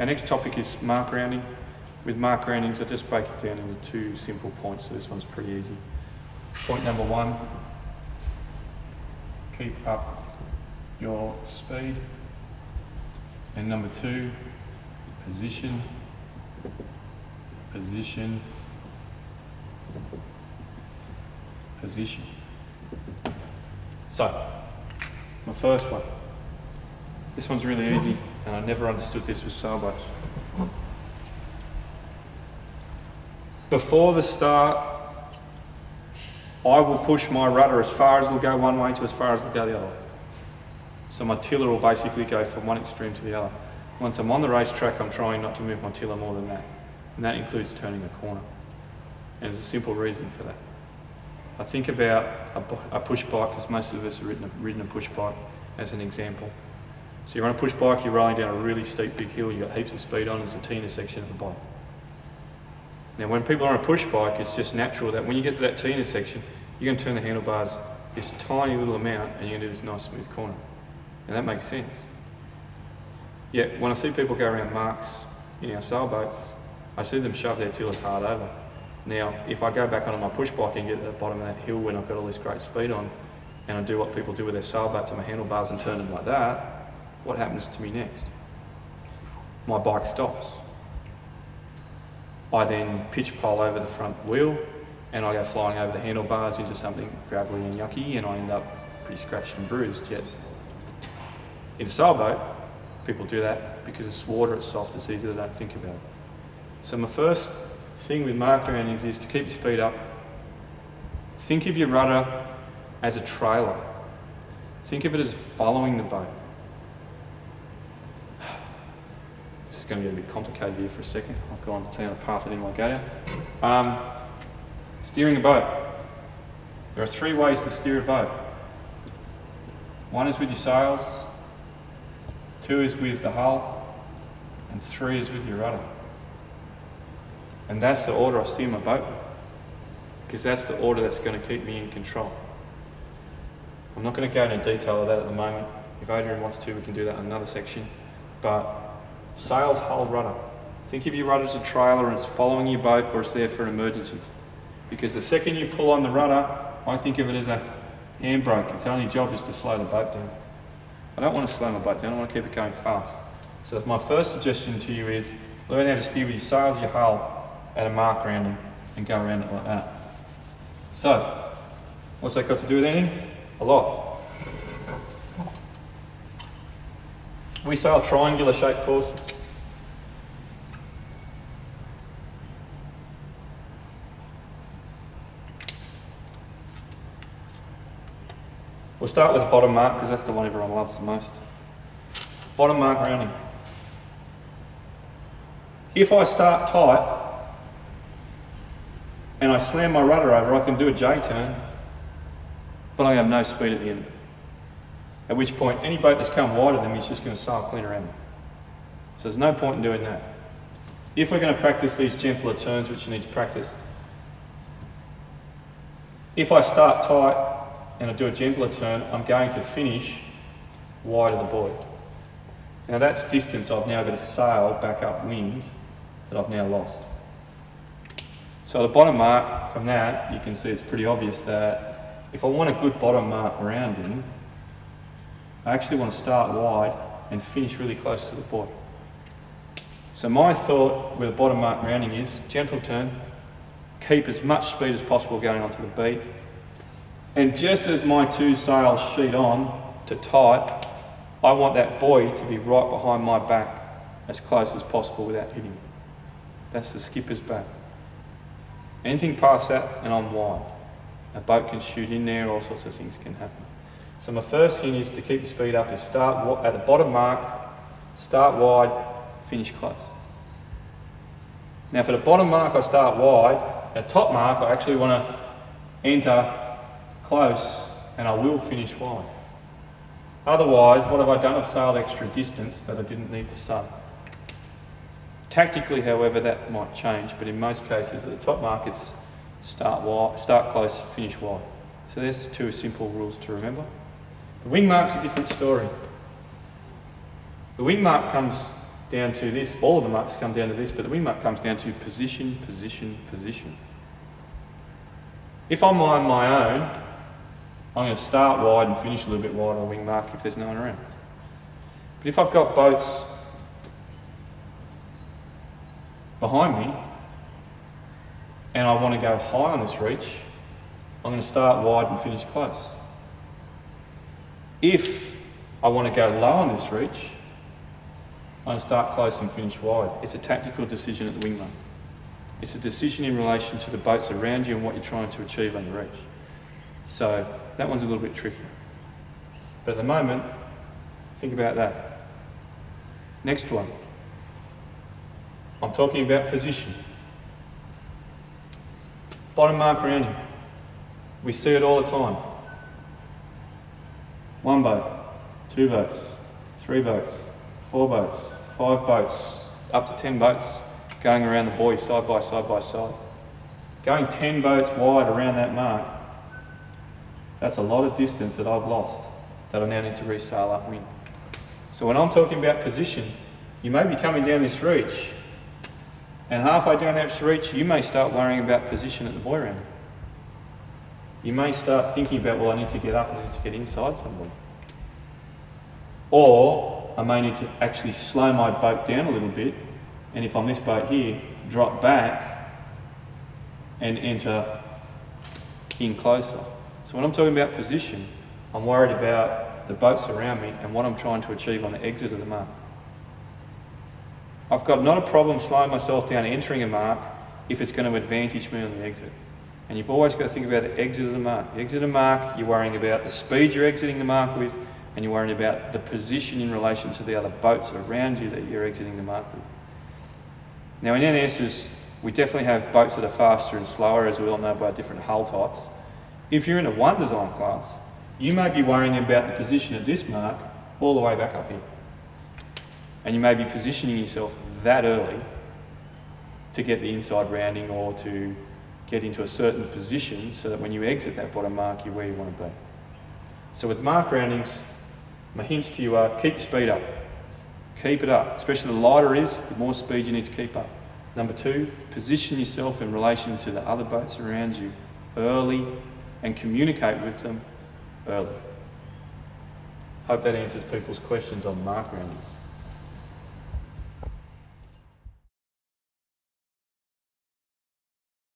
Our next topic is mark rounding. With mark roundings, I just break it down into two simple points, so this one's pretty easy. Point number one, keep up your speed. And number two, position, position, position. So, my first one. This one's really easy, and I never understood this with sailboats. Before the start, I will push my rudder as far as it'll go one way to as far as it'll go the other way. So my tiller will basically go from one extreme to the other. Once I'm on the racetrack, I'm trying not to move my tiller more than that. And that includes turning a corner. And there's a simple reason for that. I think about a push bike, because most of us have ridden a push bike as an example. So you're on a push bike, you're rolling down a really steep big hill, you've got heaps of speed on, there's a T-intersection at the bottom. Now when people are on a push bike, it's just natural that when you get to that T-intersection, you're going to turn the handlebars this tiny little amount and you're going to do this nice smooth corner. And that makes sense. Yet when I see people go around marks in our sailboats, I see them shove their tillers hard over. Now, if I go back onto my push bike and get to the bottom of that hill when I've got all this great speed on, and I do what people do with their sailboats on my handlebars and turn them like that, what happens to me next? My bike stops. I then pitch pole over the front wheel and I go flying over the handlebars into something gravelly and yucky, and I end up pretty scratched and bruised. Yet in a sailboat, people do that because it's water, it's soft, it's easy, they don't think about it. So my first thing with mark roundings is to keep your speed up. Think of your rudder as a trailer. Think of it as following the boat. This is going to get a bit complicated here for a second. I've gone down a path I didn't want to go down. Steering a boat. There are three ways to steer a boat. One is with your sails, two is with the hull, and three is with your rudder. And that's the order I steer my boat with, because that's the order that's going to keep me in control. I'm not going to go into detail of that at the moment. If Adrian wants to, we can do that in another section. But sails, hull, rudder. Think of your rudder as a trailer and it's following your boat, or it's there for an emergency. Because the second you pull on the rudder, I think of it as a handbrake. Its only job is to slow the boat down. I don't want to slow my boat down, I want to keep it going fast. So my first suggestion to you is learn how to steer with your sails, your hull, at a mark rounding, and go around it like that. So, what's that got to do with anything? A lot. We sail triangular shaped courses. We'll start with the bottom mark because that's the one everyone loves the most. Bottom mark rounding. If I start tight and I slam my rudder over, I can do a J-turn, but I have no speed at the end. At which point, any boat that's come wider than me is just going to sail clean around me. So there's no point in doing that. If we're going to practice these gentler turns, which you need to practice, if I start tight and I do a gentler turn, I'm going to finish wide of the buoy. Now that's distance I've now got to sail back upwind that I've now lost. So the bottom mark from that, you can see it's pretty obvious that if I want a good bottom mark rounding, I actually want to start wide and finish really close to the buoy. So my thought with a bottom mark rounding is gentle turn, keep as much speed as possible going onto the beat, and just as my two sails sheet on to tight, I want that buoy to be right behind my back as close as possible without hitting it. That's the skipper's back. Anything past that and I'm wide. A boat can shoot in there, all sorts of things can happen. So my first thing is to keep the speed up is start at the bottom mark, start wide, finish close. Now for the bottom mark I start wide, at top mark I actually want to enter close and I will finish wide. Otherwise, what have I done? I've sailed extra distance that I didn't need to sail. Tactically, however, that might change, but in most cases at the top mark it's start wide, start close, finish wide. So there's two simple rules to remember. The wing mark's a different story. The wing mark comes down to this, all of the marks come down to this, but the wing mark comes down to position, position, position. If I'm on my own, I'm going to start wide and finish a little bit wide on a wing mark if there's no one around. But if I've got boats behind me and I want to go high on this reach, I'm going to start wide and finish close. If I want to go low on this reach, I'm going to start close and finish wide. It's a tactical decision at the wing mark. It's a decision in relation to the boats around you and what you're trying to achieve on the reach. So that one's a little bit tricky. But at the moment, think about that. Next one. I'm talking about position. Bottom mark rounding. We see it all the time. 1 boat, 2 boats, 3 boats, 4 boats, 5 boats, up to 10 boats going around the buoy side by side by side. Going 10 boats wide around that mark, that's a lot of distance that I've lost that I now need to resail upwind. So when I'm talking about position, you may be coming down this reach, and halfway down that reach, you may start worrying about position at the buoy rounding. You may start thinking about, well, I need to get up, I need to get inside somebody. Or I may need to actually slow my boat down a little bit, and if I'm this boat here, drop back and enter in closer. So when I'm talking about position, I'm worried about the boats around me and what I'm trying to achieve on the exit of the mark. I've got not a problem slowing myself down entering a mark if it's going to advantage me on the exit. And you've always got to think about the exit of the mark. The exit of the mark, you're worrying about the speed you're exiting the mark with, and you're worrying about the position in relation to the other boats around you that you're exiting the mark with. Now in NS's, we definitely have boats that are faster and slower, as we all know by different hull types. If you're in a 1 design class, you may be worrying about the position at this mark all the way back up here. And you may be positioning yourself that early to get the inside rounding or to get into a certain position so that when you exit that bottom mark, you're where you want to be. So with mark roundings, my hints to you are keep your speed up. Keep it up. Especially the lighter it is, the more speed you need to keep up. Number 2, position yourself in relation to the other boats around you early and communicate with them early. Hope that answers people's questions on mark roundings.